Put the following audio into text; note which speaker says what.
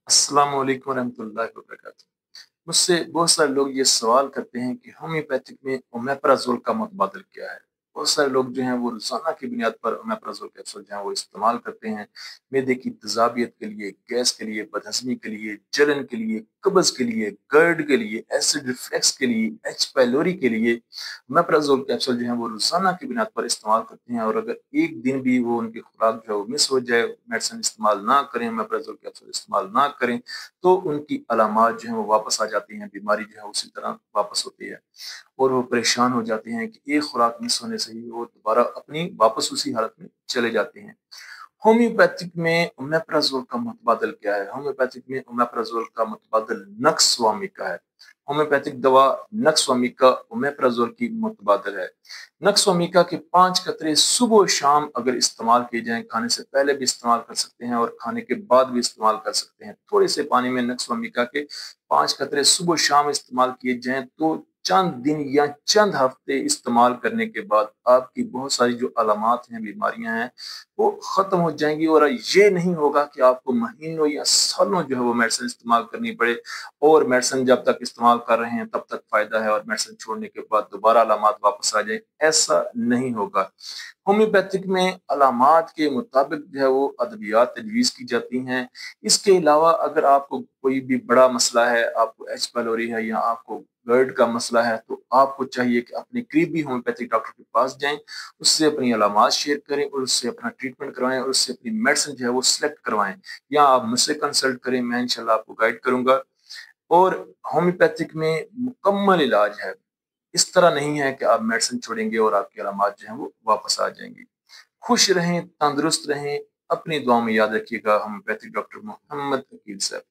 Speaker 1: अस्सलाम वालेकुम रहमतुल्लाहि व बरकातहू। मुझसे बहुत सारे लोग ये सवाल करते हैं कि होम्योपैथिक में ओमेप्राजोल का मुतबादल क्या है। बहुत सारे लोग जो हैं वो रोजाना की बुनियाद पर ओमेप्राजोल कैप्सूल जो है वो इस्तेमाल करते हैं। मैदे की तेजाबियत के लिए, गैस के लिए, बदहजमी के लिए, जलन के लिए, कब्ज के लिए, गर्ड के लिए, एसिड रिफ्लेक्स के लिए, एच पाइलोरी के लिए ओमेप्राजोल कैप्सूल जो है वो रोजाना की बुनियाद पर इस्तेमाल करते हैं। और अगर एक दिन भी वो उनकी खुराक जो है वो मिस हो जाए, मेडिसिन इस्तेमाल ना करें, ओमेप्राजोल कैप्सूल इस्तेमाल ना करें, तो उनकी अलामात जो है वो वापस आ जाती हैं, बीमारी जो है उसी तरह वापस होती है और वो परेशान हो जाते हैं कि एक खुराक मिस होने से ही वो दोबारा अपनी वापस उसी हालत में चले जाते हैं। होम्योपैथिक में ओमेप्राजोल का मुतबादल क्या है? होम्योपैथिक में ओमेप्राजोल का मुतबादल नक्स वामिका है। होम्योपैथिक दवा नक्स वामिका ओमेप्राजोल की मुतबादल है। नक्स वामिका के 5 कतरे सुबह और शाम अगर इस्तेमाल किए जाएं, खाने से पहले भी इस्तेमाल कर सकते हैं और खाने के बाद भी इस्तेमाल कर सकते हैं। थोड़े से पानी में नक्स वामिका के 5 कतरे सुबह शाम इस्तेमाल किए जाएं तो चंद दिन या चंद हफ्ते इस्तेमाल करने के बाद आपकी बहुत सारी जो अलामात हैं, बीमारियां हैं, वो खत्म हो जाएंगी। और ये नहीं होगा कि आपको महीनों या सालों जो है वो मेडिसिन इस्तेमाल करनी पड़े और मेडिसिन जब तक इस्तेमाल कर रहे हैं तब तक फायदा है और मेडिसिन छोड़ने के बाद दोबारा अलामात वापस आ जाए, ऐसा नहीं होगा। होम्योपैथिक में अलामात के मुताबिक जो है वो अद्वियात तजवीज़ की जाती हैं। इसके अलावा अगर आपको कोई भी बड़ा मसला है, आपको एच पाइलोरी है या आपको GERD का मसला है, तो आपको चाहिए कि अपने करीबी होम्योपैथिक डॉक्टर के पास जाएं, उससे अपनी अलामात शेयर करें और उससे अपना ट्रीटमेंट करवाएं और उससे अपनी मेडिसिन जो है वो सिलेक्ट करवाएं, या आप मुझसे कंसल्ट करें, मैं इंशाल्लाह आपको गाइड करूंगा। और होम्योपैथिक में मुकम्मल इलाज है। इस तरह नहीं है कि आप मेडिसिन छोड़ेंगे और आपकी अलामात जो हैं वो वापस आ जाएंगी। खुश रहें, तंदुरुस्त रहें, अपनी दुआ में याद रखिएगा। होम्योपैथिक डॉक्टर मोहम्मद अकील साहब।